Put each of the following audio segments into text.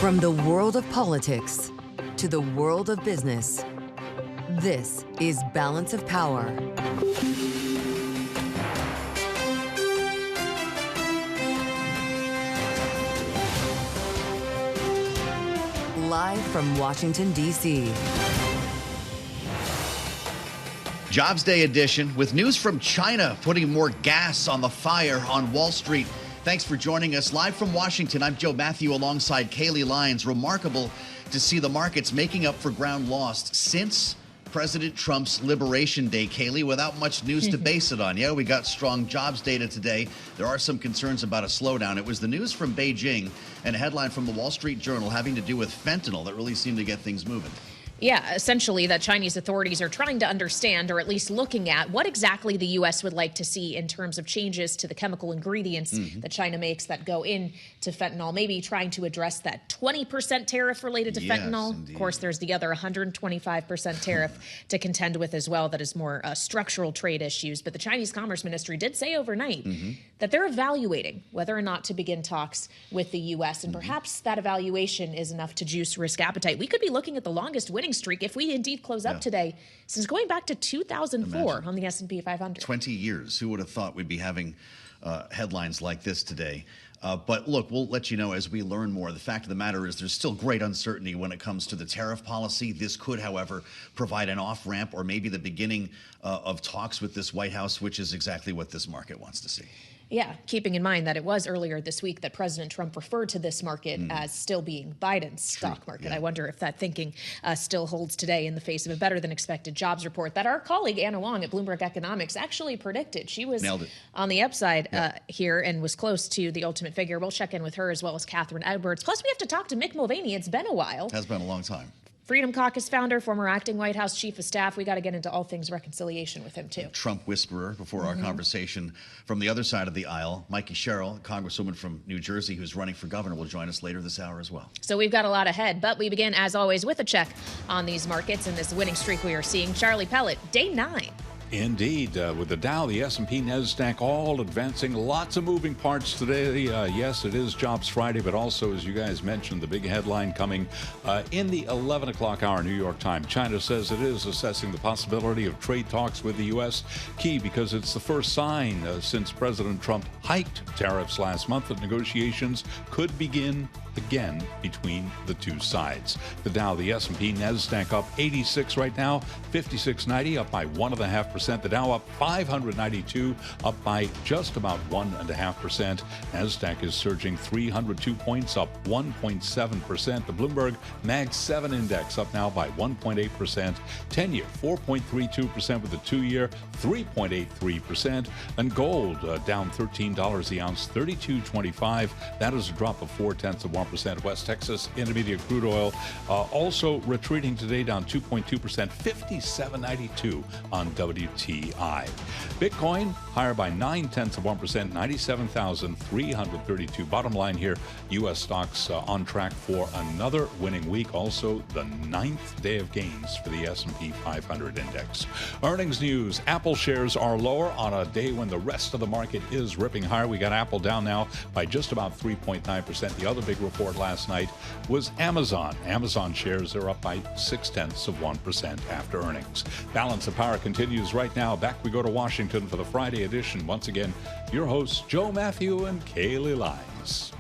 From the world of politics to the world of business, this is Balance of Power. Live from Washington, D.C. Jobs Day edition with news from China putting more gas on the fire on Wall Street. Thanks for joining us live from Washington. I'm Joe Mathieu alongside Kailey, Leinz. Remarkable to see the markets making up for ground lost since President Trump's Liberation Day, Kailey, without much news to base it on. Yeah, we got strong jobs data today. There are some concerns about a slowdown. It was the news from Beijing and a headline from the Wall Street Journal having to do with fentanyl that really seemed to get things moving. Yeah, essentially that Chinese authorities are trying to understand, or at least looking at, what exactly the U.S. would like to see in terms of changes to the chemical ingredients that China makes that go into fentanyl, maybe trying to address that 20% tariff related to fentanyl. Indeed. Of course, there's the other 125% tariff to contend with as well that is more structural trade issues. But the Chinese Commerce Ministry did say overnight that they're evaluating whether or not to begin talks with the U.S. And perhaps that evaluation is enough to juice risk appetite. We could be looking at the longest winning streak if we indeed close up today since going back to 2004 on the S&P 500. 20 years. Who would have thought we'd be having headlines like this today? But look, we'll let you know as we learn more. The fact of the matter is there's still great uncertainty when it comes to the tariff policy. This could, however, provide an off-ramp or maybe the beginning of talks with this White House, which is exactly what this market wants to see. Yeah, keeping in mind that it was earlier this week that President Trump referred to this market as still being Biden's stock market. Yeah. I wonder if that thinking still holds today in the face of a better than expected jobs report that our colleague Anna Wong at Bloomberg Economics actually predicted. She was on the upside here and was close to the ultimate figure. We'll check in with her as well as Kathryn Edwards. Plus, we have to talk to Mick Mulvaney. It's been a while. Has been a long time. Freedom Caucus founder, former acting White House chief of staff. We got to get into all things reconciliation with him, too. Trump whisperer before our conversation. From the other side of the aisle, Mikie Sherrill, Congresswoman from New Jersey who's running for governor, will join us later this hour as well. So we've got a lot ahead, but we begin, as always, with a check on these markets and this winning streak we are seeing. Charlie Pellet, day 9. Indeed, with the Dow, the S&P, NASDAQ all advancing. Lots of moving parts today. Yes, it is Jobs Friday, but also, as you guys mentioned, the big headline coming in the 11 o'clock hour New York time. China says it is assessing the possibility of trade talks with the U.S. Key because it's the first sign since President Trump hiked tariffs last month that negotiations could begin again between the two sides. The Dow, the S&P, NASDAQ up 86 right now, 56.90, up by 1.5%. The Dow up 592, up by just about 1.5%. NASDAQ is surging 302 points, up 1.7%. The Bloomberg Mag 7 index up now by 1.8%. 10-year 4.32% with the 2-year 3.83%. And gold down $13 the ounce, 32.25. That is a drop of 0.4%. West Texas Intermediate crude oil also retreating today, down 2.2%, 57.92 on WTI. Bitcoin higher by 0.9%, 97,332. Bottom line here, U.S. stocks on track for another winning week. Also, the 9th day of gains for the S&P 500 index. Earnings news: Apple shares are lower on a day when the rest of the market is ripping higher. We got Apple down now by just about 3.9%. The other big report last night was Amazon. Amazon shares are up by 0.6% after earnings. Balance of Power continues right now. Back we go to Washington for the Friday edition. Once again, your hosts Joe Mathieu and Kailey Leinz.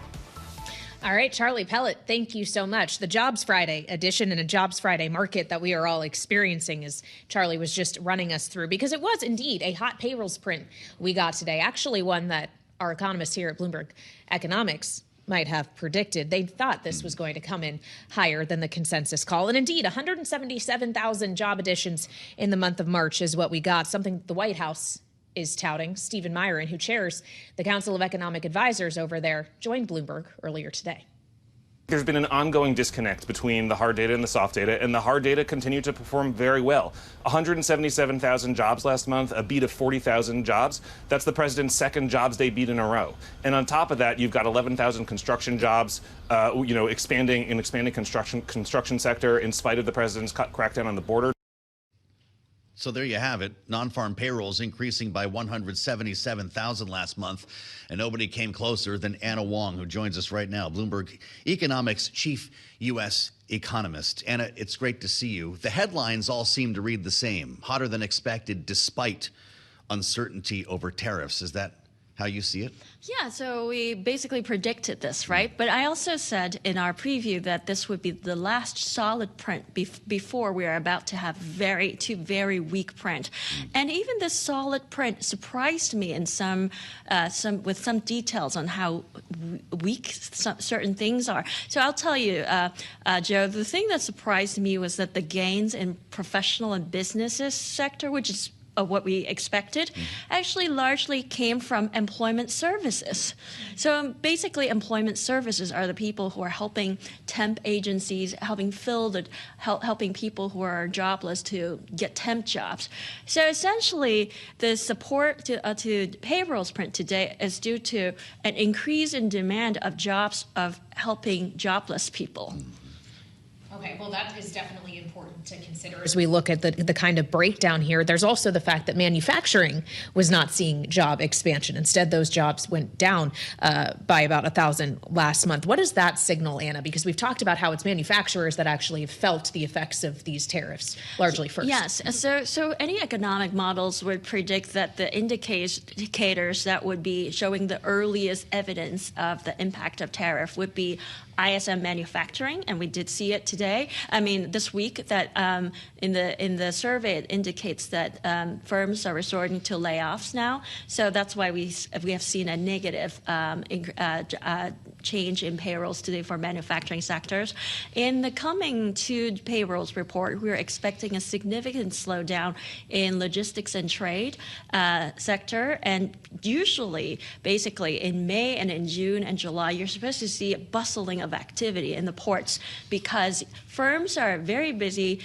All right, Charlie Pellet, thank you so much. The Jobs Friday edition and a Jobs Friday market that we are all experiencing, as Charlie was just running us through, because it was indeed a hot payrolls print we got today. Actually, one that our economists here at Bloomberg Economics might have predicted. They thought this was going to come in higher than the consensus call. And indeed, 177,000 job additions in the month of March is what we got, something the White House is touting. Stephen Myron, who chairs the Council of Economic Advisors over there, joined Bloomberg earlier today. There's been an ongoing disconnect between the hard data and the soft data, and the hard data continue to perform very well. 177,000 jobs last month, a beat of 40,000 jobs. That's the president's second jobs day beat in a row. And on top of that, you've got 11,000 construction jobs, expanding construction sector in spite of the president's crackdown on the border. So there you have it. Non-farm payrolls increasing by 177,000 last month, and nobody came closer than Anna Wong, who joins us right now, Bloomberg Economics chief U.S. economist. Anna, it's great to see you. The headlines all seem to read the same: hotter than expected despite uncertainty over tariffs. Is that how you see it? Yeah, so we basically predicted this, right? But I also said in our preview that this would be the last solid print before we are about to have two very weak print. And even this solid print surprised me in some details on how weak certain things are. So I'll tell you, Joe, the thing that surprised me was that the gains in professional and businesses sector, which is what we expected, actually largely came from employment services. So basically, employment services are the people who are helping temp agencies, helping people who are jobless to get temp jobs. So essentially, the support to payrolls print today is due to an increase in demand of jobs of helping jobless people. Okay, well, that is definitely important to consider as we look at the kind of breakdown here. There's also the fact that manufacturing was not seeing job expansion. Instead, those jobs went down by about 1,000 last month. What does that signal, Anna? Because we've talked about how it's manufacturers that actually have felt the effects of these tariffs largely first. Yes, so any economic models would predict that the indicators that would be showing the earliest evidence of the impact of tariff would be ISM manufacturing, and we did see it today. I mean, this week, that in the survey, it indicates that firms are resorting to layoffs now. So that's why we have seen a negative change in payrolls today for manufacturing sectors. In the coming two payrolls report, we're expecting a significant slowdown in logistics and trade sector. And usually, basically, in May and in June and July, you're supposed to see a bustling of activity in the ports because firms are very busy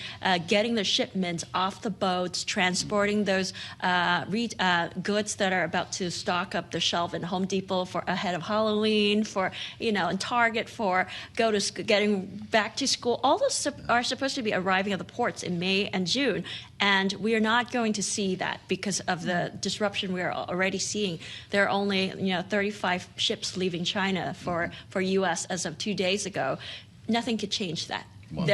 getting the shipments off the boats, transporting those goods that are about to stock up the shelf in Home Depot for ahead of Halloween, and Target for getting back to school. All those are supposed to be arriving at the ports in May and June. And we are not going to see that because of the disruption we are already seeing. There are only 35 ships leaving China for U.S. as of 2 days ago. Nothing could change that. Wow.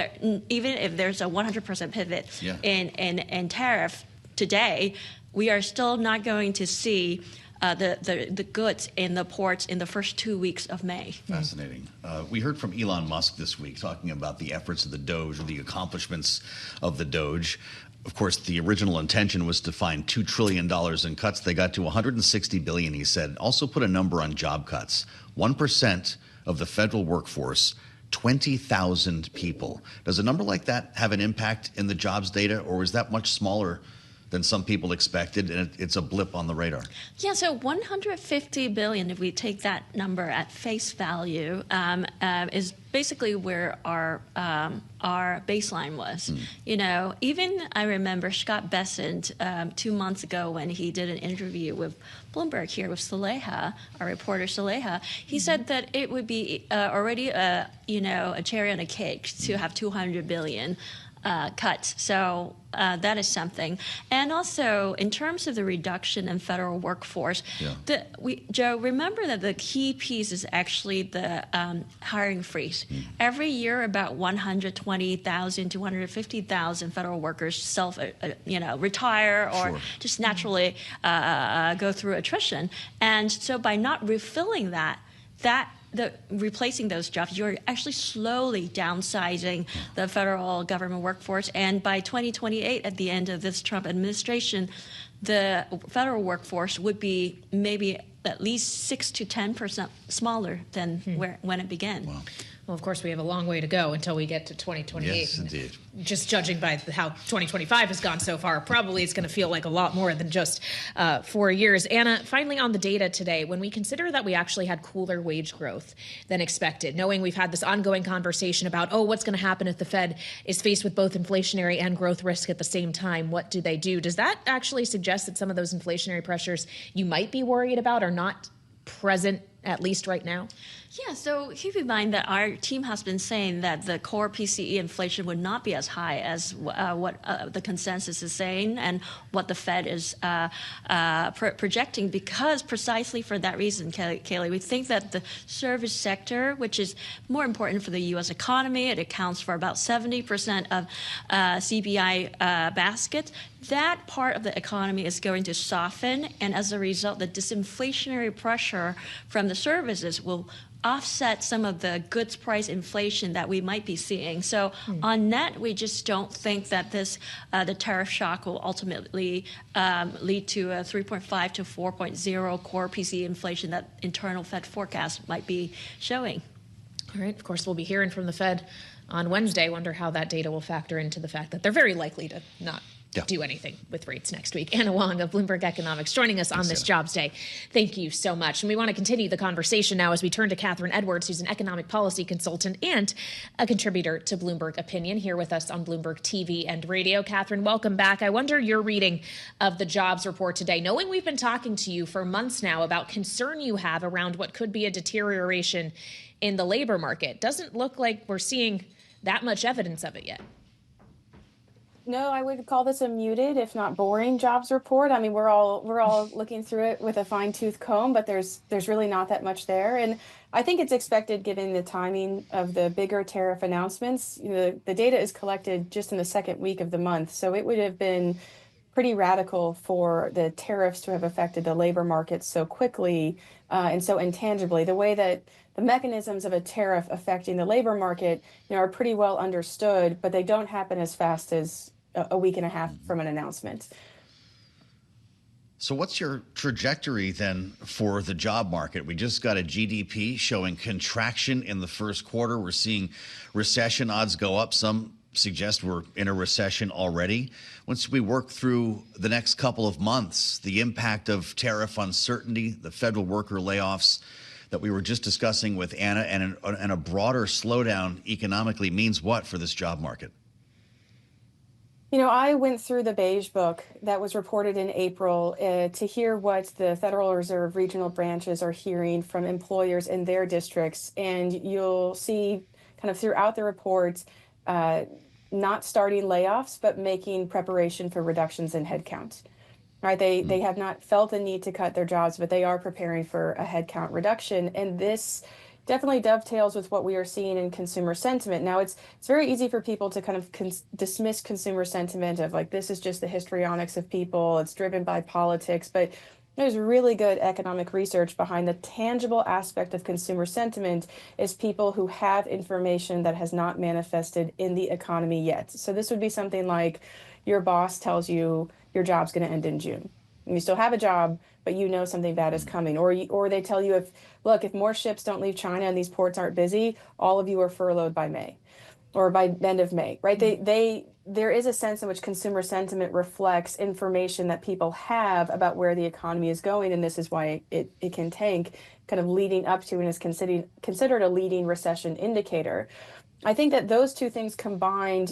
Even if there's a 100% pivot in tariff today, we are still not going to see the goods in the ports in the first 2 weeks of May. Fascinating. We heard from Elon Musk this week talking about the efforts of the Doge, or the accomplishments of the Doge. Of course, the original intention was to find $2 trillion in cuts. They got to $160 billion, he said. Also put a number on job cuts. 1% of the federal workforce, 20,000 people. Does a number like that have an impact in the jobs data, or is that much smaller than some people expected, and it's a blip on the radar? Yeah, so $150 billion, if we take that number at face value, is basically where our baseline was. Even I remember Scott Bessent 2 months ago when he did an interview with Bloomberg here with Saleha, our reporter Saleha, he said that it would be already a cherry on a cake to have $200 billion cuts. So that is something. And also, in terms of the reduction in federal workforce, Joe, remember that the key piece is actually the hiring freeze. Every year, about 120,000 to 150,000 federal workers retire or just naturally go through attrition. And so by not refilling replacing those jobs, you're actually slowly downsizing the federal government workforce. And by 2028, at the end of this Trump administration, the federal workforce would be maybe at least 6 to 10% smaller than when it began. Wow. Well, of course, we have a long way to go until we get to 2028. Yes, indeed. Just judging by how 2025 has gone so far, probably it's going to feel like a lot more than just 4 years. Anna, finally on the data today, when we consider that we actually had cooler wage growth than expected, knowing we've had this ongoing conversation about, what's going to happen if the Fed is faced with both inflationary and growth risk at the same time? What do they do? Does that actually suggest that some of those inflationary pressures you might be worried about are not present, at least right now? Yeah, so keep in mind that our team has been saying that the core PCE inflation would not be as high as what the consensus is saying and what the Fed is projecting, because precisely for that reason, Kailey, we think that the service sector, which is more important for the U.S. economy, it accounts for about 70% of CPI basket, that part of the economy is going to soften, and as a result, the disinflationary pressure from the services will offset some of the goods price inflation that we might be seeing. So on net, we just don't think that this the tariff shock will ultimately lead to a 3.5 to 4.0 core PCE inflation that internal Fed forecast might be showing. All right. Of course, we'll be hearing from the Fed on Wednesday. Wonder how that data will factor into the fact that they're very likely to not do anything with rates next week. Anna Wong of Bloomberg Economics joining us on this Jobs Day. Thank you so much. And we want to continue the conversation now as we turn to Kathryn Edwards, who's an economic policy consultant and a contributor to Bloomberg Opinion, here with us on Bloomberg TV and radio. Kathryn, welcome back. I wonder your reading of the jobs report today, knowing we've been talking to you for months now about concern you have around what could be a deterioration in the labor market. Doesn't look like we're seeing that much evidence of it yet. No, I would call this a muted, if not boring, jobs report. I mean, we're all looking through it with a fine-tooth comb, but there's really not that much there. And I think it's expected, given the timing of the bigger tariff announcements. You know, the data is collected just in the second week of the month, so it would have been pretty radical for the tariffs to have affected the labor market so quickly and so intangibly. The way that the mechanisms of a tariff affecting the labor market, are pretty well understood, but they don't happen as fast as a week and a half from an announcement. So what's your trajectory then for the job market? We just got a GDP showing contraction in the first quarter. We're seeing recession odds go up. Some suggest we're in a recession already. Once we work through the next couple of months, the impact of tariff uncertainty, the federal worker layoffs that we were just discussing with Anna, and a broader slowdown economically means what for this job market? I went through the Beige Book that was reported in April to hear what the Federal Reserve regional branches are hearing from employers in their districts. And you'll see kind of throughout the report, not starting layoffs, but making preparation for reductions in headcount. Right? They have not felt the need to cut their jobs, but they are preparing for a headcount reduction. And this definitely dovetails with what we are seeing in consumer sentiment. Now, it's very easy for people to kind of dismiss consumer sentiment of like, this is just the histrionics of people, it's driven by politics, but there's really good economic research behind the tangible aspect of consumer sentiment is people who have information that has not manifested in the economy yet. So this would be something like your boss tells you your job's going to end in June. You still have a job, but something bad is coming. Or they tell you, if more ships don't leave China and these ports aren't busy, all of you are furloughed by May or by end of May, right? There is a sense in which consumer sentiment reflects information that people have about where the economy is going. And this is why it can tank kind of leading up to and is considered a leading recession indicator. I think that those two things combined,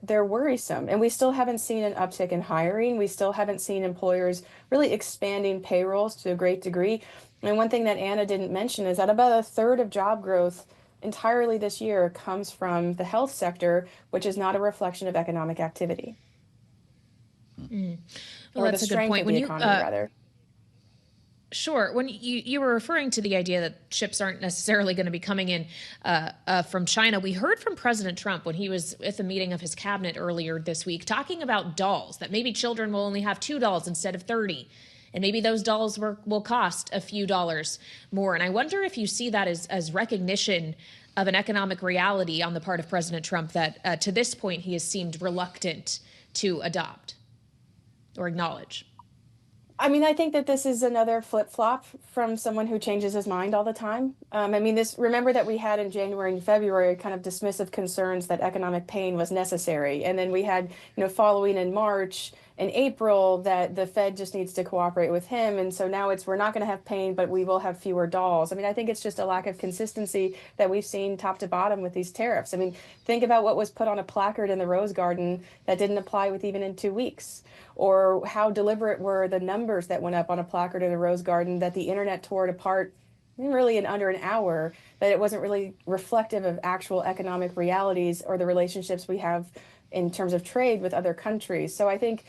they're worrisome. And we still haven't seen an uptick in hiring. We still haven't seen employers really expanding payrolls to a great degree. And one thing that Anna didn't mention is that about a third of job growth entirely this year comes from the health sector, which is not a reflection of economic activity. Well, that's a good point. When rather. Sure. When you were referring to the idea that ships aren't necessarily going to be coming in from China, we heard from President Trump when he was at the meeting of his cabinet earlier this week talking about dolls, that maybe children will only have 2 dolls instead of 30. And maybe those dolls will cost a few dollars more. And I wonder if you see that as recognition of an economic reality on the part of President Trump that to this point he has seemed reluctant to adopt or acknowledge. I mean, I think that this is another flip-flop from someone who changes his mind all the time. Remember that we had in January and February kind of dismissive concerns that economic pain was necessary. And then we had, following in March and April that the Fed just needs to cooperate with him. And so now we're not going to have pain, but we will have fewer dolls. I think it's just a lack of consistency that we've seen top to bottom with these tariffs. Think about what was put on a placard in the Rose Garden that didn't apply with even in 2 weeks. Or how deliberate were the numbers that went up on a placard in the Rose Garden that the internet tore it apart really in under an hour, that it wasn't really reflective of actual economic realities or the relationships we have in terms of trade with other countries. So I think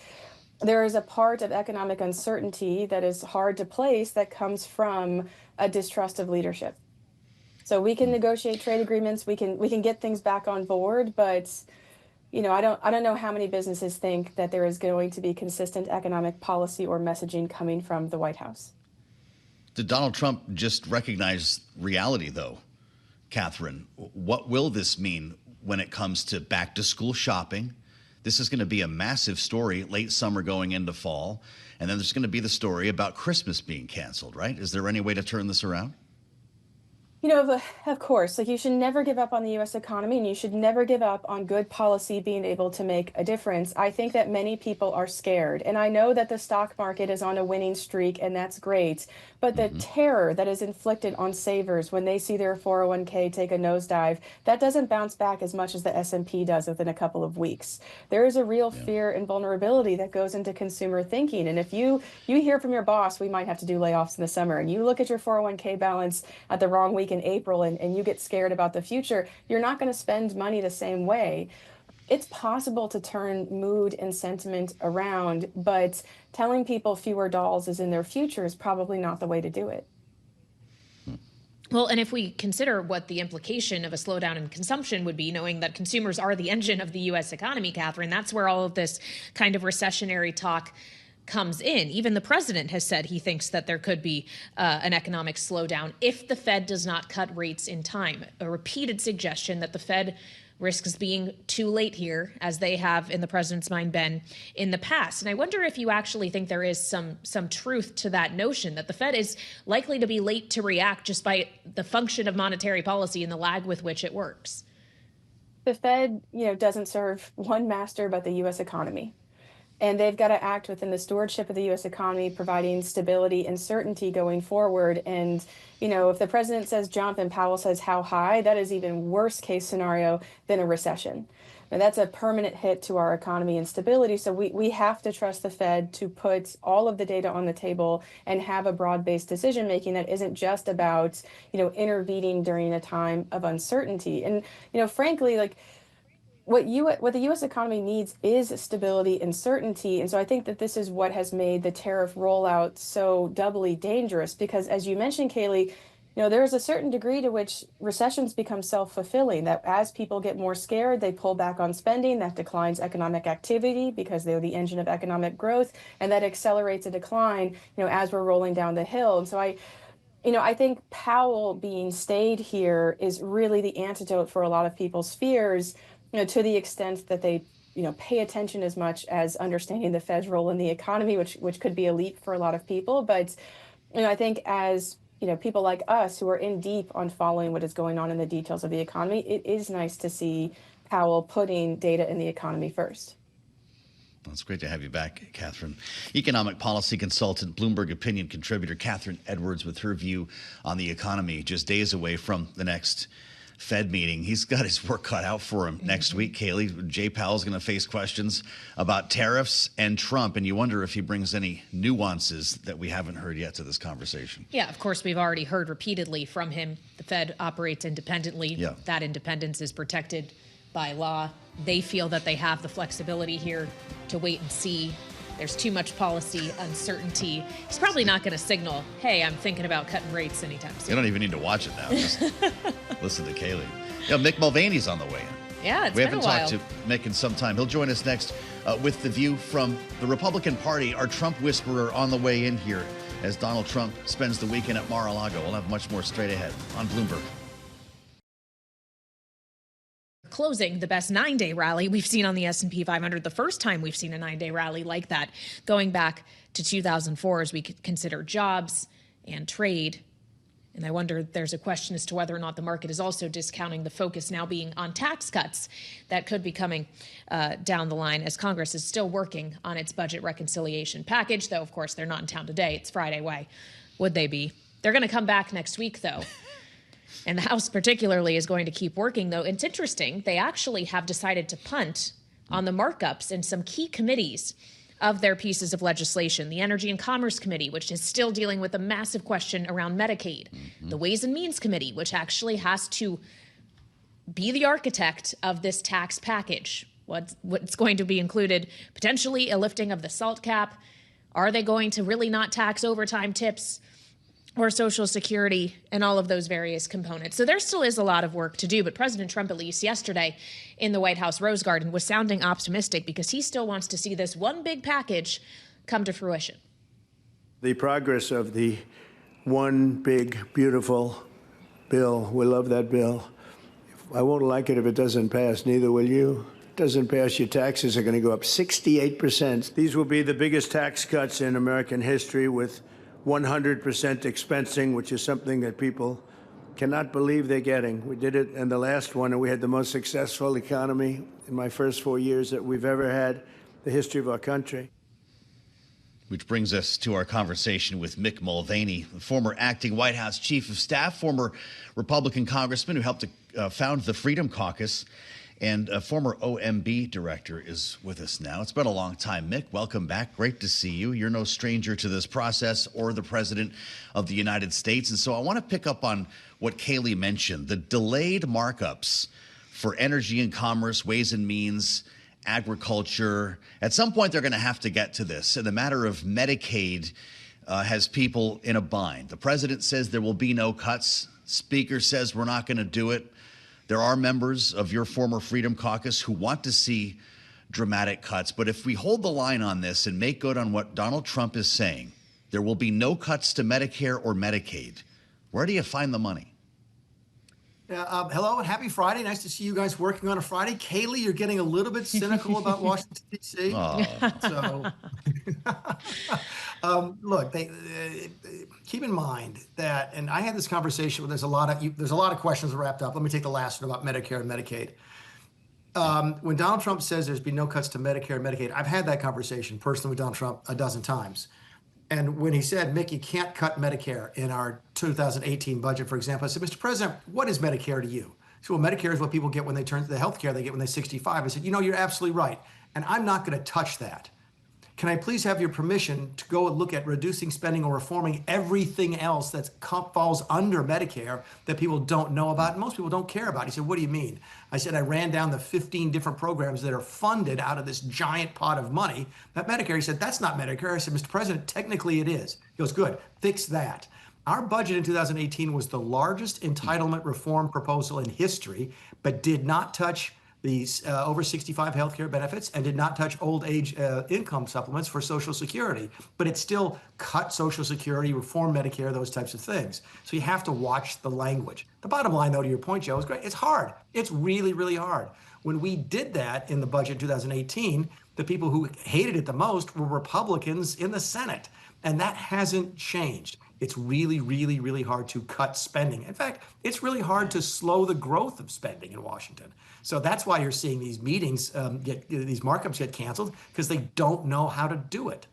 there is a part of economic uncertainty that is hard to place that comes from a distrust of leadership. So we can negotiate trade agreements, we can get things back on board, but I don't know how many businesses think that there is going to be consistent economic policy or messaging coming from the White House. Did Donald Trump just recognize reality, though, Kathryn? What will this mean when it comes to back to school shopping? This is going to be a massive story late summer going into fall. And then there's going to be the story about Christmas being canceled, right? Is there any way to turn this around? Of course, you should never give up on the U.S. economy, and you should never give up on good policy being able to make a difference. I think that many people are scared, and I know that the stock market is on a winning streak, and that's great. But the terror that is inflicted on savers when they see their 401k take a nosedive, that doesn't bounce back as much as the S&P does within a couple of weeks. There is a real fear and vulnerability that goes into consumer thinking. And if you hear from your boss, we might have to do layoffs in the summer, and you look at your 401k balance at the wrong week in April and you get scared about the future, you're not going to spend money the same way. It's possible to turn mood and sentiment around, but telling people fewer dollars is in their future is probably not the way to do it. Well, and if we consider what the implication of a slowdown in consumption would be, knowing that consumers are the engine of the U.S. economy, Kathryn, that's where all of this kind of recessionary talk comes in. Even the president has said he thinks that there could be an economic slowdown if the Fed does not cut rates in time. A repeated suggestion that the Fed risks being too late here, as they have, in the president's mind, been in the past. And I wonder if you actually think there is some truth to that notion, that the Fed is likely to be late to react just by the function of monetary policy and the lag with which it works. The Fed, doesn't serve one master but the U.S. economy. And they've got to act within the stewardship of the U.S. economy, providing stability and certainty going forward. And, if the president says jump and Powell says how high, that is even worse case scenario than a recession. And that's a permanent hit to our economy and stability. So we have to trust the Fed to put all of the data on the table and have a broad-based decision making that isn't just about, intervening during a time of uncertainty. And, frankly, what the U.S. economy needs is stability and certainty. And so I think that this is what has made the tariff rollout so doubly dangerous, because as you mentioned, Kailey, there's a certain degree to which recessions become self-fulfilling, that as people get more scared, they pull back on spending. That declines economic activity because they're the engine of economic growth, and that accelerates a decline, as we're rolling down the hill. And so I think Powell being stayed here is really the antidote for a lot of people's fears, to the extent that they, pay attention as much as understanding the Fed's role in the economy, which could be a leap for a lot of people. But, I think as, people like us who are in deep on following what is going on in the details of the economy, it is nice to see Powell putting data in the economy first. Well, it's great to have you back, Kathryn. Economic policy consultant, Bloomberg opinion contributor Kathryn Edwards with her view on the economy, just days away from the next Fed meeting. He's got his work cut out for him next week, Kailey. Jay Powell's going to face questions about tariffs and Trump, and you wonder if he brings any nuances that we haven't heard yet to this conversation. Yeah, of course, we've already heard repeatedly from him. The Fed operates independently. Yeah. That independence is protected by law. They feel that they have the flexibility here to wait and see. There's too much policy uncertainty. He's probably not going to signal, hey, I'm thinking about cutting rates anytime soon. You don't even need to watch it now. Just listen to Kailey. Mick Mulvaney's on the way in. Yeah, we haven't talked to Mick in some time. He'll join us next with the view from the Republican Party, our Trump whisperer on the way in here as Donald Trump spends the weekend at Mar-a-Lago. We'll have much more straight ahead on Bloomberg. Closing the best 9-day rally we've seen on the S&P 500, the first time we've seen a 9-day rally like that, going back to 2004 as we consider jobs and trade. And I wonder, there's a question as to whether or not the market is also discounting the focus now being on tax cuts that could be coming down the line, as Congress is still working on its budget reconciliation package, though, of course, they're not in town today. It's Friday. Why would they be? They're going to come back next week, though. And the House particularly is going to keep working, though. It's interesting. They actually have decided to punt on the markups in some key committees of their pieces of legislation. The Energy and Commerce Committee, which is still dealing with a massive question around Medicaid. The Ways and Means Committee, which actually has to be the architect of this tax package. What's going to be included? Potentially a lifting of the SALT cap. Are they going to really not tax overtime tips or Social Security and all of those various components? So there still is a lot of work to do, but President Trump, at least yesterday in the White House Rose Garden, was sounding optimistic because he still wants to see this one big package come to fruition. The progress of the one big, beautiful bill, we love that bill. I won't like it if it doesn't pass, neither will you. Doesn't pass, your taxes are going to go up 68%. These will be the biggest tax cuts in American history, with 100% expensing, which is something that people cannot believe they're getting. We did it in the last one, and we had the most successful economy in my first 4 years that we've ever had in the history of our country. Which brings us to our conversation with Mick Mulvaney, the former acting White House chief of staff, former Republican congressman who helped to found the Freedom Caucus, and a former OMB director is with us now. It's been a long time. Mick, welcome back. Great to see you. You're no stranger to this process or the president of the United States. And so I want to pick up on what Kailey mentioned, the delayed markups for energy and commerce, ways and means, agriculture. At some point, they're going to have to get to this. And the matter of Medicaid has people in a bind. The president says there will be no cuts. Speaker says we're not going to do it. There are members of your former Freedom Caucus who want to see dramatic cuts. But if we hold the line on this and make good on what Donald Trump is saying, there will be no cuts to Medicare or Medicaid. Where do you find the money? Hello and happy Friday. Nice to see you guys working on a Friday. Kailey, you're getting a little bit cynical about Washington, D.C. So, look, keep in mind that, and I had this conversation. There's a lot of questions wrapped up. Let me take the last one about Medicare and Medicaid. When Donald Trump says there's been no cuts to Medicare and Medicaid, I've had that conversation personally with Donald Trump a dozen times. And when he said, Mick, you can't cut Medicare in our 2018 budget, for example, I said, Mr. President, what is Medicare to you? He said, well, Medicare is what people get when they turn to the health care they get when they're 65. I said, you know, you're absolutely right. And I'm not going to touch that. Can I please have your permission to go and look at reducing spending or reforming everything else that falls under Medicare that people don't know about and most people don't care about? He said, what do you mean? I said, I ran down the 15 different programs that are funded out of this giant pot of money. That Medicare, he said, that's not Medicare. I said, Mr. President, technically it is. He goes, good, fix that. Our budget in 2018 was the largest entitlement reform proposal in history, but did not touch these over 65 healthcare benefits and did not touch old age income supplements for Social Security. But it still cut Social Security, reform Medicare, those types of things. So you have to watch the language. The bottom line, though, to your point, Joe, is great. It's hard. It's really, really hard. When we did that in the budget in 2018, the people who hated it the most were Republicans in the Senate. And that hasn't changed. It's really, really, really hard to cut spending. In fact, it's really hard to slow the growth of spending in Washington. So that's why you're seeing these meetings, these markups get canceled, because they don't know how to do it.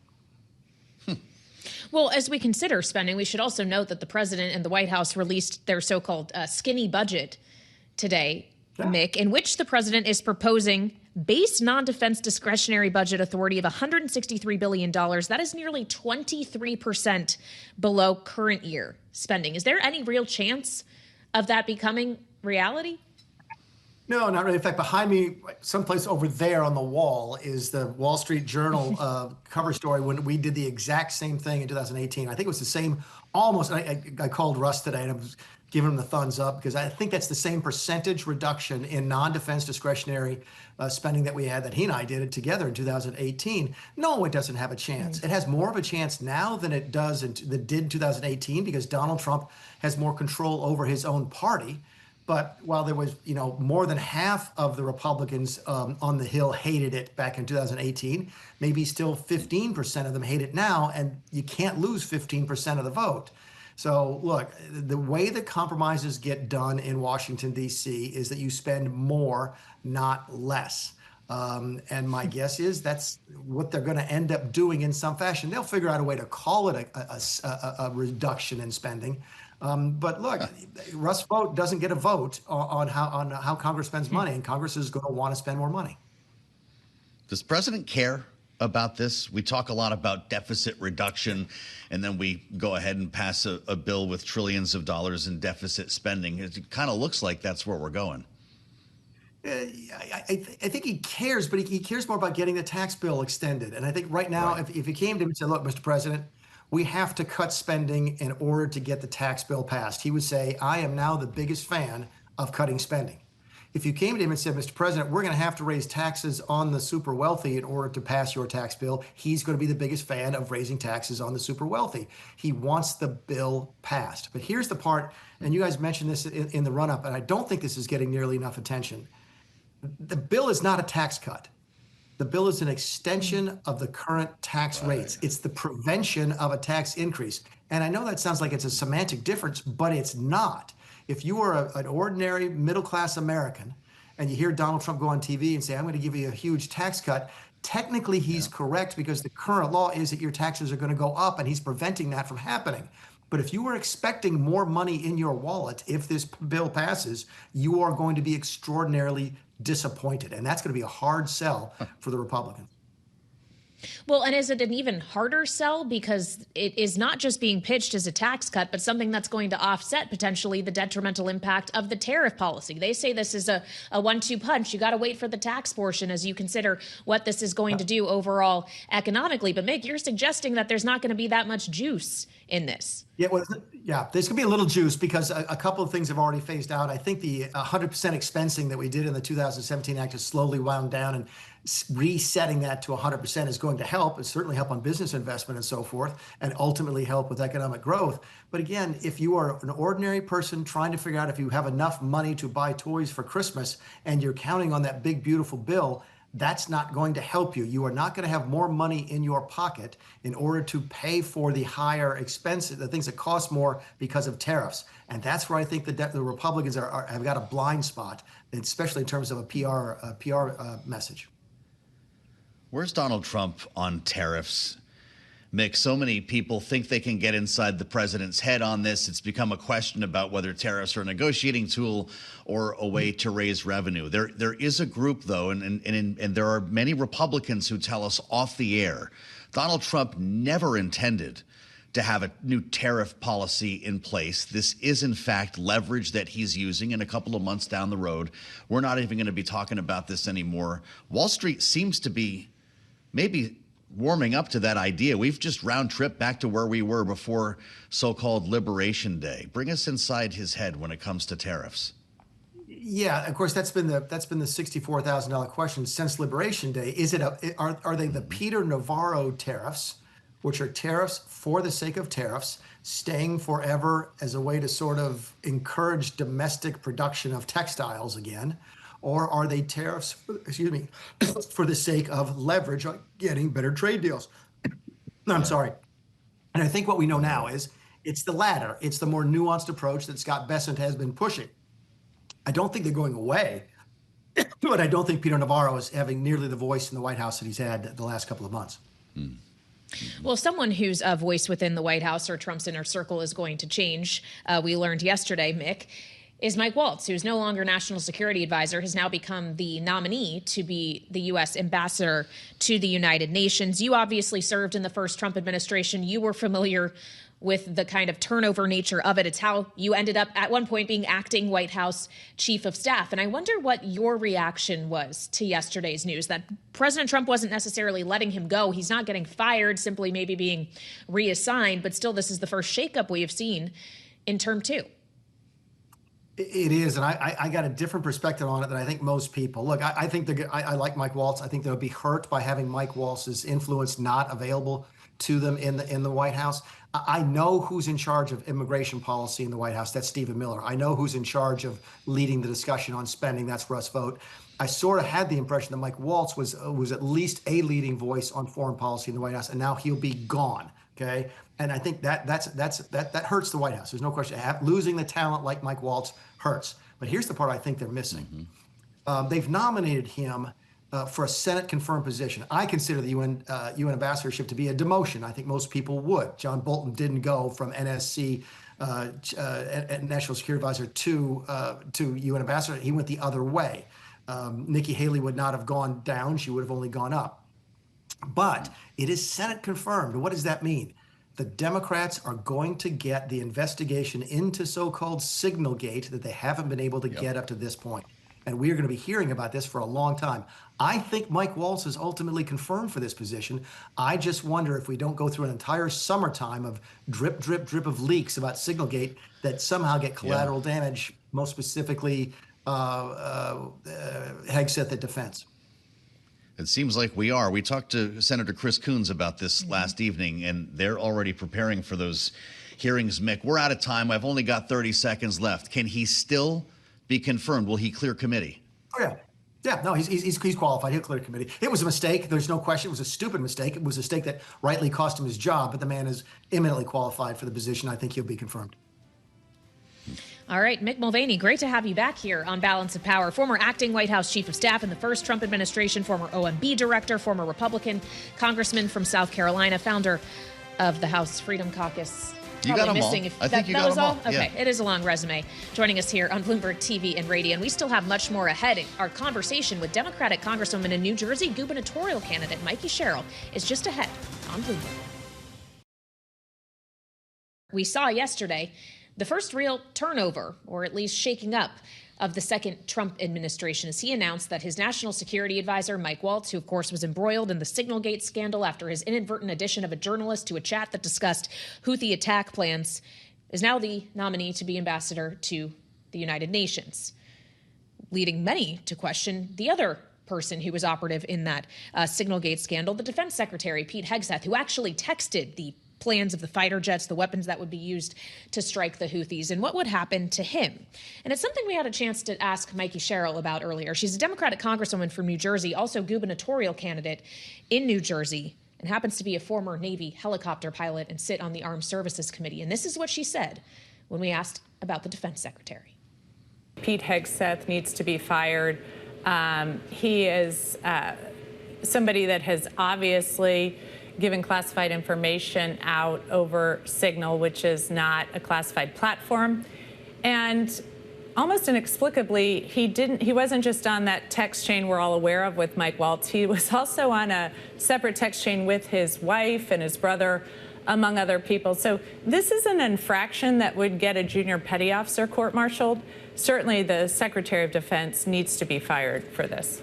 Well, as we consider spending, we should also note that the president and the White House released their so-called skinny budget today, Mick, in which the president is proposing base non-defense discretionary budget authority of $163 billion. That is nearly 23% below current year spending. Is there any real chance of that becoming reality? No, not really. In fact, behind me, someplace over there on the wall, is the Wall Street Journal cover story when we did the exact same thing in 2018. I think it was the same, almost. I called Russ today and I was giving him the thumbs up because I think that's the same percentage reduction in non-defense discretionary spending that we had, that he and I did it together in 2018. No, it doesn't have a chance. It has more of a chance now than it did in 2018 because Donald Trump has more control over his own party. But while there was, more than half of the Republicans on the Hill hated it back in 2018, maybe still 15% of them hate it now, and you can't lose 15% of the vote. So look, the way that compromises get done in Washington, D.C. is that you spend more, not less. And my guess is that's what they're going to end up doing in some fashion. They'll figure out a way to call it a reduction in spending. But look, Russ Vogt doesn't get a vote on how Congress spends money, and Congress is going to want to spend more money. Does the president care about this? We talk a lot about deficit reduction, and then we go ahead and pass a bill with trillions of dollars in deficit spending. It kind of looks like that's where we're going. I think he cares, but he cares more about getting the tax bill extended. And I think right now, Right. if he came to him and said, look, Mr. President, we have to cut spending in order to get the tax bill passed, he would say, I am now the biggest fan of cutting spending. If you came to him and said, Mr. President, we're going to have to raise taxes on the super wealthy in order to pass your tax bill, he's going to be the biggest fan of raising taxes on the super wealthy. He wants the bill passed. But here's the part, and you guys mentioned this in the run-up, and I don't think this is getting nearly enough attention. The bill is not a tax cut. The bill is an extension of the current tax rates. It's the prevention of a tax increase. And I know that sounds like it's a semantic difference, but it's not. If you are an ordinary middle-class American and you hear Donald Trump go on TV and say, I'm going to give you a huge tax cut, technically he's correct because the current law is that your taxes are going to go up and he's preventing that from happening. But if you were expecting more money in your wallet, if this bill passes, you are going to be extraordinarily disappointed. And that's going to be a hard sell for the Republicans. Well, and is it an even harder sell because it is not just being pitched as a tax cut, but something that's going to offset potentially the detrimental impact of the tariff policy? They say this is a 1-2 punch. You got to wait for the tax portion as you consider what this is going to do overall economically. But Mick, you're suggesting that there's not going to be that much juice in this. Yeah, well, there's going to be a little juice because a couple of things have already phased out. I think the 100% expensing that we did in the 2017 Act has slowly wound down, and resetting that to 100% is going to help. It certainly help on business investment and so forth, and ultimately help with economic growth. But again, if you are an ordinary person trying to figure out if you have enough money to buy toys for Christmas and you're counting on that big, beautiful bill, that's not going to help you. You are not going to have more money in your pocket in order to pay for the higher expenses, the things that cost more because of tariffs. And that's where I think the Republicans have got a blind spot, especially in terms of a PR message. Where's Donald Trump on tariffs? Mick, so many people think they can get inside the president's head on this. It's become a question about whether tariffs are a negotiating tool or a way to raise revenue. There is a group, though, and there are many Republicans who tell us off the air, Donald Trump never intended to have a new tariff policy in place. This is, in fact, leverage that he's using. In a couple of months down the road, we're not even going to be talking about this anymore. Wall Street seems to be maybe warming up to that idea. We've just round trip back to where we were before so-called Liberation Day. Bring us inside his head when it comes to tariffs. Yeah, of course, that's been the $64,000 question since Liberation Day. Is it are they the Peter Navarro tariffs, which are tariffs for the sake of tariffs, staying forever as a way to sort of encourage domestic production of textiles again? Or are they tariffs, for the sake of leverage on getting better trade deals? I'm sorry. And I think what we know now is it's the latter. It's the more nuanced approach that Scott Bessent has been pushing. I don't think they're going away, but I don't think Peter Navarro is having nearly the voice in the White House that he's had the last couple of months. Well, someone whose voice within the White House or Trump's inner circle is going to change, we learned yesterday, Mick, is Mike Waltz, who's no longer national security advisor, has now become the nominee to be the U.S. ambassador to the United Nations. You obviously served in the first Trump administration. You were familiar with the kind of turnover nature of it. It's how you ended up at one point being acting White House chief of staff. And I wonder what your reaction was to yesterday's news that President Trump wasn't necessarily letting him go. He's not getting fired, simply maybe being reassigned. But still, this is the first shakeup we have seen in term 2. It is, and I got a different perspective on it than I think most people. Look, I think I like Mike Waltz. I think they'll be hurt by having Mike Waltz's influence not available to them in the White House. I know who's in charge of immigration policy in the White House. That's Stephen Miller. I know who's in charge of leading the discussion on spending. That's Russ Vought. I sort of had the impression that Mike Waltz was at least a leading voice on foreign policy in the White House, and now he'll be gone. Okay, and I think that hurts the White House. There's no question. Losing the talent like Mike Waltz hurts. But here's the part I think they're missing. They've nominated him for a Senate-confirmed position. I consider the UN ambassadorship to be a demotion. I think most people would. John Bolton didn't go from NSC, National Security Advisor, to UN ambassador. He went the other way. Nikki Haley would not have gone down. She would have only gone up. But it is Senate confirmed. What does that mean? The Democrats are going to get the investigation into so-called Signalgate that they haven't been able to get up to this point. And we are going to be hearing about this for a long time. I think Mike Waltz is ultimately confirmed for this position. I just wonder if we don't go through an entire summertime of drip, drip, drip of leaks about Signalgate that somehow get collateral damage, most specifically Hegseth at Defense. It seems like we are. We talked to Senator Chris Coons about this last evening, and they're already preparing for those hearings. Mick, we're out of time. I've only got 30 seconds left. Can he still be confirmed? Will he clear committee? Oh, yeah. Yeah, no, he's qualified. He'll clear committee. It was a mistake. There's no question. It was a stupid mistake. It was a mistake that rightly cost him his job, but the man is eminently qualified for the position. I think he'll be confirmed. All right, Mick Mulvaney, great to have you back here on Balance of Power. Former acting White House chief of staff in the first Trump administration, former OMB director, former Republican congressman from South Carolina, founder of the House Freedom Caucus. You got them all. I think you got them all. Okay, it is a long resume. Joining us here on Bloomberg TV and radio, and we still have much more ahead. Our conversation with Democratic Congresswoman and New Jersey gubernatorial candidate Mikie Sherrill is just ahead on Bloomberg. We saw yesterday the first real turnover, or at least shaking up, of the second Trump administration as he announced that his national security advisor, Mike Waltz, who of course was embroiled in the Signalgate scandal after his inadvertent addition of a journalist to a chat that discussed Houthi attack plans, is now the nominee to be ambassador to the United Nations, leading many to question the other person who was operative in that Signalgate scandal, the defense secretary, Pete Hegseth, who actually texted the plans of the fighter jets, the weapons that would be used to strike the Houthis, and what would happen to him. And it's something we had a chance to ask Mikie Sherrill about earlier. She's a Democratic congresswoman from New Jersey, also gubernatorial candidate in New Jersey, and happens to be a former Navy helicopter pilot and sit on the Armed Services Committee. And this is what she said when we asked about the defense secretary. Pete Hegseth needs to be fired. He is somebody that has obviously given classified information out over Signal, which is not a classified platform. And almost inexplicably, he wasn't just on that text chain we're all aware of with Mike Waltz. He was also on a separate text chain with his wife and his brother, among other people. So this is an infraction that would get a junior petty officer court-martialed. Certainly the Secretary of Defense needs to be fired for this.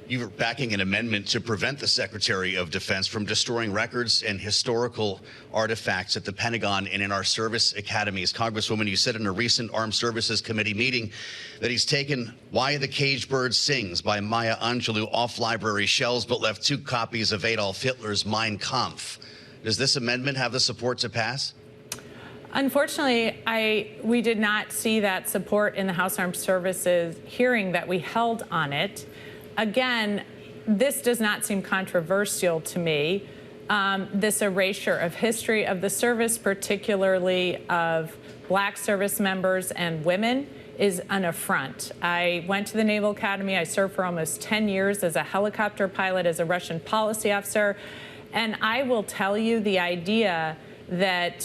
You're backing an amendment to prevent the Secretary of Defense from destroying records and historical artifacts at the Pentagon and in our service academies. Congresswoman, you said in a recent Armed Services Committee meeting that he's taken Why the Caged Bird Sings by Maya Angelou off library shelves, but left 2 copies of Adolf Hitler's Mein Kampf. Does this amendment have the support to pass? Unfortunately, we did not see that support in the House Armed Services hearing that we held on it. Again, this does not seem controversial to me. This erasure of history of the service, particularly of Black service members and women, is an affront. I went to the Naval Academy. I served for almost 10 years as a helicopter pilot, as a Russian policy officer. And I will tell you, the idea that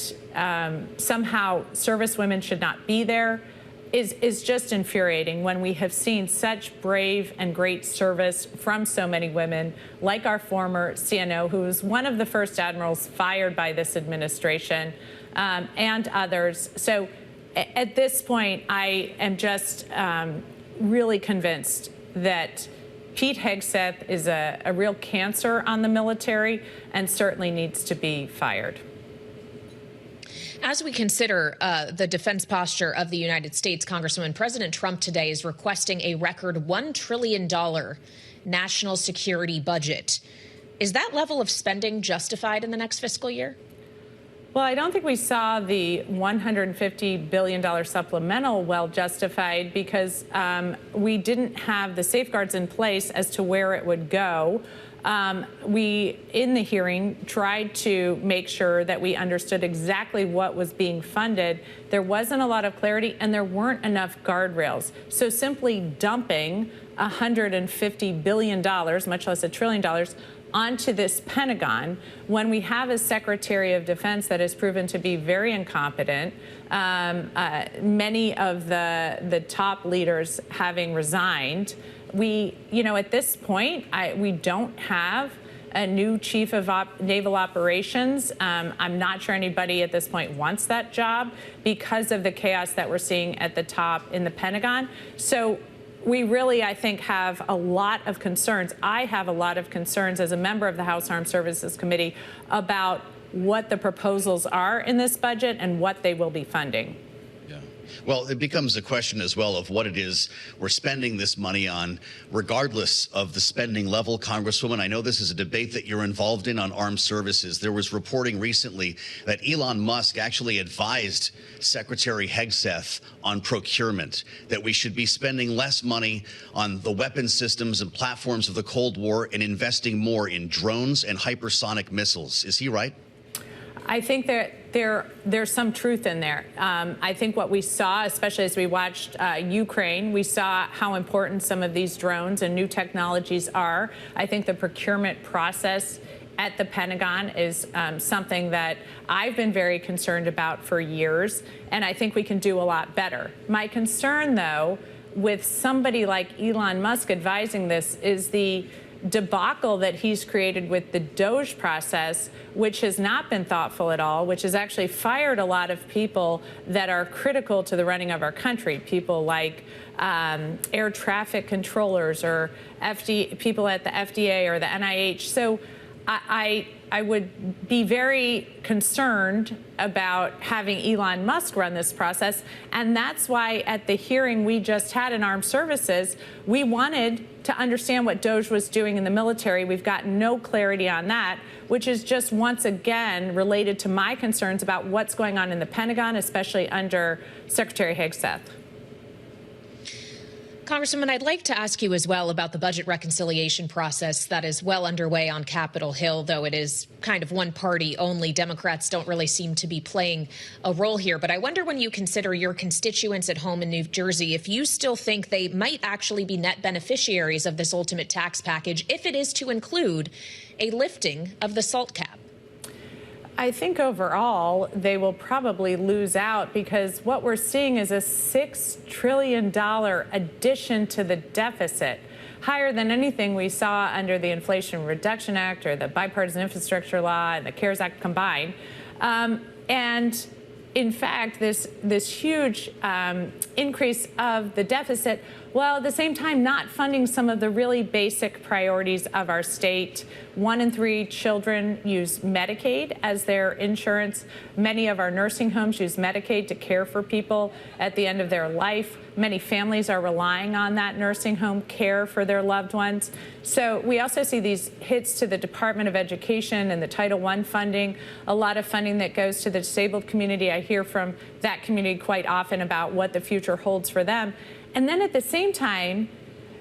somehow service women should not be there is just infuriating when we have seen such brave and great service from so many women, like our former CNO, who was one of the first admirals fired by this administration, and others. So at this point, I am just really convinced that Pete Hegseth is a real cancer on the military and certainly needs to be fired. As we consider the defense posture of the United States, Congresswoman, President Trump today is requesting a record $1 trillion national security budget. Is that level of spending justified in the next fiscal year? Well, I don't think we saw the $150 billion supplemental well justified because we didn't have the safeguards in place as to where it would go. We, in the hearing, tried to make sure that we understood exactly what was being funded. There wasn't a lot of clarity, and there weren't enough guardrails. So simply dumping $150 billion, much less $1 trillion, onto this Pentagon, when we have a Secretary of Defense that has proven to be very incompetent, many of the top leaders having resigned, at this point, we don't have a new chief of naval operations. I'm not sure anybody at this point wants that job because of the chaos that we're seeing at the top in the Pentagon. So we really, I think, have a lot of concerns. I have a lot of concerns as a member of the House Armed Services Committee about what the proposals are in this budget and what they will be funding. Well, it becomes a question as well of what it is we're spending this money on, regardless of the spending level. Congresswoman, I know this is a debate that you're involved in on armed services. There was reporting recently that Elon Musk actually advised Secretary Hegseth on procurement, that we should be spending less money on the weapon systems and platforms of the Cold War and investing more in drones and hypersonic missiles. Is he right? I think that there's some truth in there. I think what we saw, especially as we watched Ukraine, we saw how important some of these drones and new technologies are. I think the procurement process at the Pentagon is something that I've been very concerned about for years, and I think we can do a lot better. My concern, though, with somebody like Elon Musk advising this is the debacle that he's created with the DOGE process, which has not been thoughtful at all, which has actually fired a lot of people that are critical to the running of our country, people like air traffic controllers or people at the FDA or the NIH. So I would be very concerned about having Elon Musk run this process. And that's why at the hearing we just had in Armed Services, we wanted to understand what DOGE was doing in the military. We've got no clarity on that, which is just once again related to my concerns about what's going on in the Pentagon, especially under Secretary Hegseth. Congresswoman, I'd like to ask you as well about the budget reconciliation process that is well underway on Capitol Hill, though it is kind of one party only. Democrats don't really seem to be playing a role here. But I wonder, when you consider your constituents at home in New Jersey, if you still think they might actually be net beneficiaries of this ultimate tax package, if it is to include a lifting of the SALT cap. I think overall they will probably lose out, because what we're seeing is a $6 trillion addition to the deficit, higher than anything we saw under the Inflation Reduction Act or the Bipartisan Infrastructure Law and the CARES Act combined. And in fact, this huge increase of the deficit, while at the same time not funding some of the really basic priorities of our state. 1 in 3 children use Medicaid as their insurance. Many of our nursing homes use Medicaid to care for people at the end of their life. Many families are relying on that nursing home care for their loved ones. So we also see these hits to the Department of Education and the Title I funding, a lot of funding that goes to the disabled community. I hear from that community quite often about what the future holds for them. And then at the same time,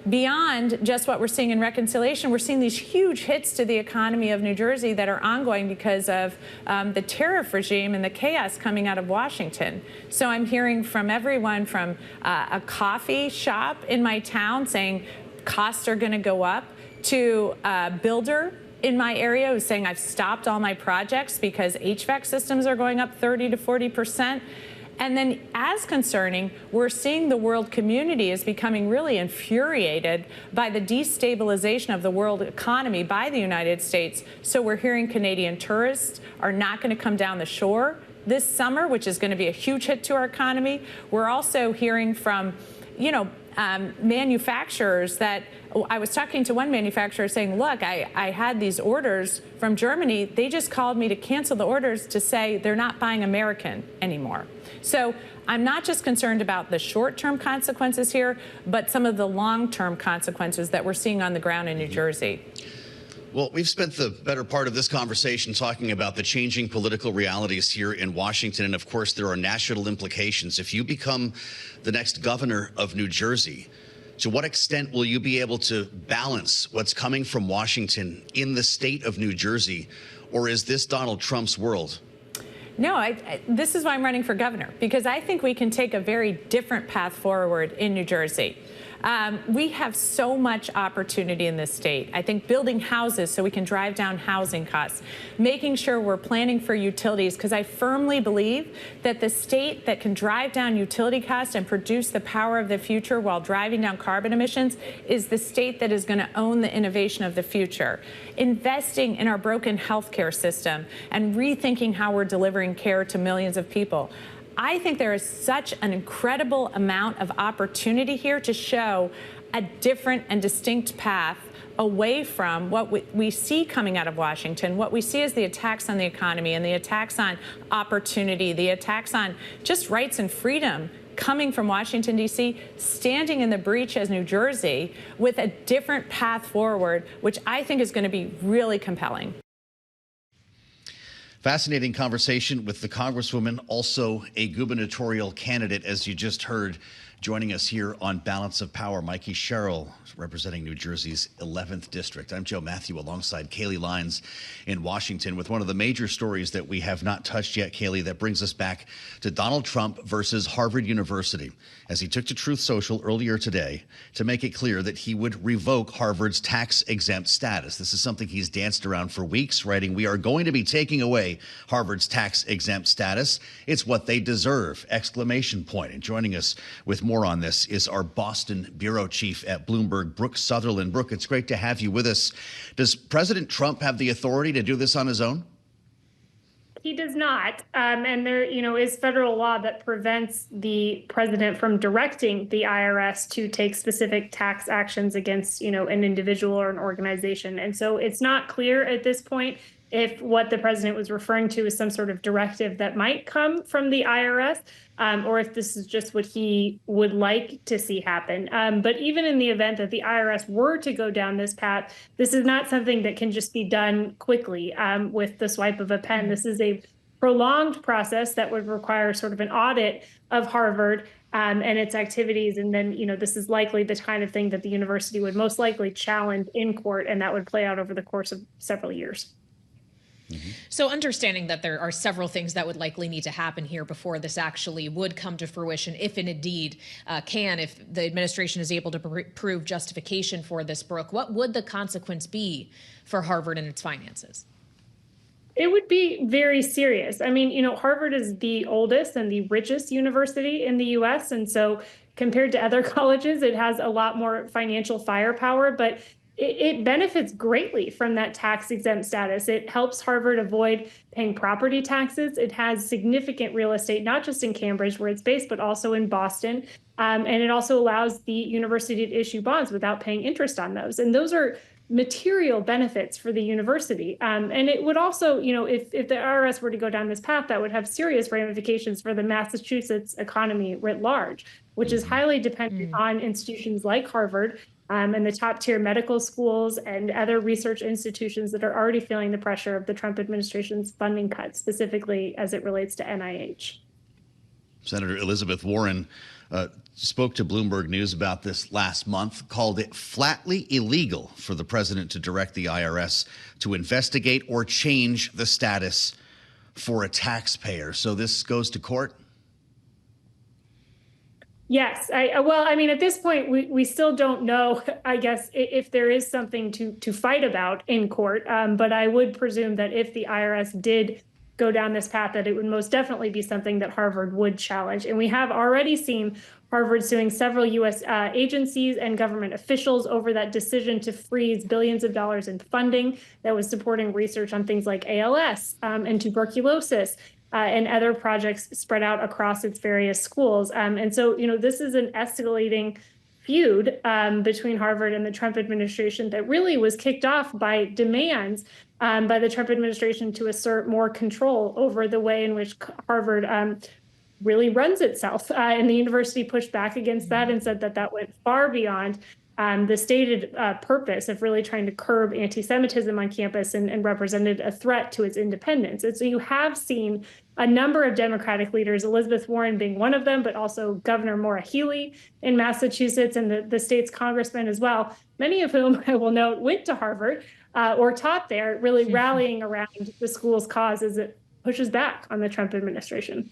beyond just what we're seeing in reconciliation, we're seeing these huge hits to the economy of New Jersey that are ongoing because of the tariff regime and the chaos coming out of Washington. So I'm hearing from everyone from a coffee shop in my town saying costs are going to go up, to a builder in my area who's saying I've stopped all my projects because HVAC systems are going up 30 to 40%. And then, as concerning, we're seeing the world community is becoming really infuriated by the destabilization of the world economy by the United States. So we're hearing Canadian tourists are not going to come down the shore this summer, which is going to be a huge hit to our economy. We're also hearing from, manufacturers that I was talking to one manufacturer saying, look, I had these orders from Germany. They just called me to cancel the orders to say they're not buying American anymore. So I'm not just concerned about the short-term consequences here, but some of the long-term consequences that we're seeing on the ground in New Jersey. Well, we've spent the better part of this conversation talking about the changing political realities here in Washington. And of course, there are national implications. If you become the next governor of New Jersey, to what extent will you be able to balance what's coming from Washington in the state of New Jersey? Or is this Donald Trump's world? No, this is why I'm running for governor, because I think we can take a very different path forward in New Jersey. We have so much opportunity in this state. I think building houses so we can drive down housing costs, making sure we're planning for utilities, because I firmly believe that the state that can drive down utility costs and produce the power of the future while driving down carbon emissions is the state that is going to own the innovation of the future. Investing in our broken healthcare system and rethinking how we're delivering care to millions of people. I think there is such an incredible amount of opportunity here to show a different and distinct path away from what we see coming out of Washington. What we see is the attacks on the economy and the attacks on opportunity, the attacks on just rights and freedom coming from Washington, D.C., standing in the breach as New Jersey with a different path forward, which I think is going to be really compelling. Fascinating conversation with the Congresswoman, also a gubernatorial candidate, as you just heard, joining us here on Balance of Power, Mikie Sherrill, representing New Jersey's 11th District. I'm Joe Mathieu alongside Kailey Leinz in Washington with one of the major stories that we have not touched yet, Kailey, that brings us back to Donald Trump versus Harvard University, as he took to Truth Social earlier today to make it clear that he would revoke Harvard's tax-exempt status. This is something he's danced around for weeks, writing, "We are going to be taking away Harvard's tax-exempt status. It's what they deserve!" Exclamation point. And joining us with more on this is our Boston bureau chief at Bloomberg, Brooke Sutherland. Brooke, it's great to have you with us. Does President Trump have the authority to do this on his own? He does not. And there, is federal law that prevents the president from directing the IRS to take specific tax actions against, an individual or an organization. And so it's not clear at this point if what the president was referring to is some sort of directive that might come from the IRS, or if this is just what he would like to see happen. But even in the event that the IRS were to go down this path, this is not something that can just be done quickly with the swipe of a pen. This is a prolonged process that would require sort of an audit of Harvard and its activities. And then, this is likely the kind of thing that the university would most likely challenge in court, and that would play out over the course of several years. Mm-hmm. So understanding that there are several things that would likely need to happen here before this actually would come to fruition, if it indeed if the administration is able to prove justification for this, Brooke, what would the consequence be for Harvard and its finances? It would be very serious. I mean, Harvard is the oldest and the richest university in the U.S. And so compared to other colleges, it has a lot more financial firepower, but it benefits greatly from that tax-exempt status. It helps Harvard avoid paying property taxes. It has significant real estate, not just in Cambridge, where it's based, but also in Boston. And it also allows the university to issue bonds without paying interest on those. And those are material benefits for the university. And it would also, if the IRS were to go down this path, that would have serious ramifications for the Massachusetts economy writ large, which is highly dependent on institutions like Harvard and the top tier medical schools and other research institutions that are already feeling the pressure of the Trump administration's funding cuts, specifically as it relates to NIH. Senator Elizabeth Warren spoke to Bloomberg News about this last month, called it flatly illegal for the president to direct the IRS to investigate or change the status for a taxpayer. So this goes to court? Yes. At this point, we still don't know, I guess, if there is something to fight about in court. But I would presume that if the IRS did go down this path, that it would most definitely be something that Harvard would challenge. And we have already seen Harvard suing several U.S. agencies and government officials over that decision to freeze billions of dollars in funding that was supporting research on things like ALS and tuberculosis. And other projects spread out across its various schools. And so, this is an escalating feud between Harvard and the Trump administration that really was kicked off by demands by the Trump administration to assert more control over the way in which Harvard really runs itself. And the university pushed back against that and said that went far beyond the stated purpose of really trying to curb anti-Semitism on campus and represented a threat to its independence. And so you have seen a number of Democratic leaders, Elizabeth Warren being one of them, but also Governor Maura Healey in Massachusetts and the state's congressmen as well, many of whom, I will note, went to Harvard or taught there, really rallying around the school's cause as it pushes back on the Trump administration.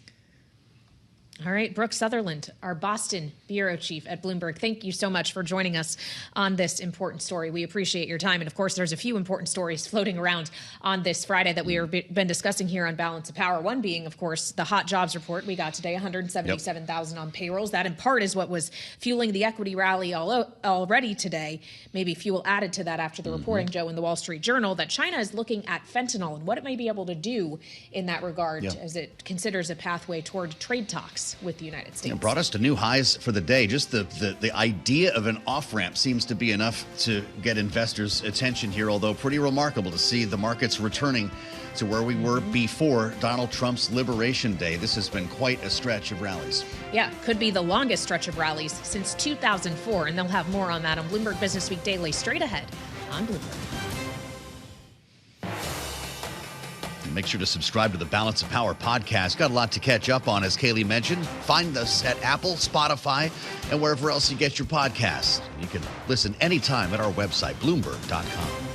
All right, Brooke Sutherland, our Boston bureau chief at Bloomberg. Thank you so much for joining us on this important story. We appreciate your time. And of course, there's a few important stories floating around on this Friday that we have been discussing here on Balance of Power. One being, of course, the hot jobs report we got today, 177,000 on payrolls. That in part is what was fueling the equity rally already today. Maybe fuel added to that after the reporting, Joe, in the Wall Street Journal, that China is looking at fentanyl and what it may be able to do in that regard as it considers a pathway toward trade talks with the United States. It brought us to new highs for the day. Just the idea of an off-ramp seems to be enough to get investors' attention here, although pretty remarkable to see the markets returning to where we were before Donald Trump's Liberation Day. This has been quite a stretch of rallies. Yeah, could be the longest stretch of rallies since 2004, and they'll have more on that on Bloomberg Business Week Daily straight ahead on Bloomberg. Make sure to subscribe to the Balance of Power podcast. Got a lot to catch up on, as Kailey mentioned. Find us at Apple, Spotify, and wherever else you get your podcasts. You can listen anytime at our website, Bloomberg.com.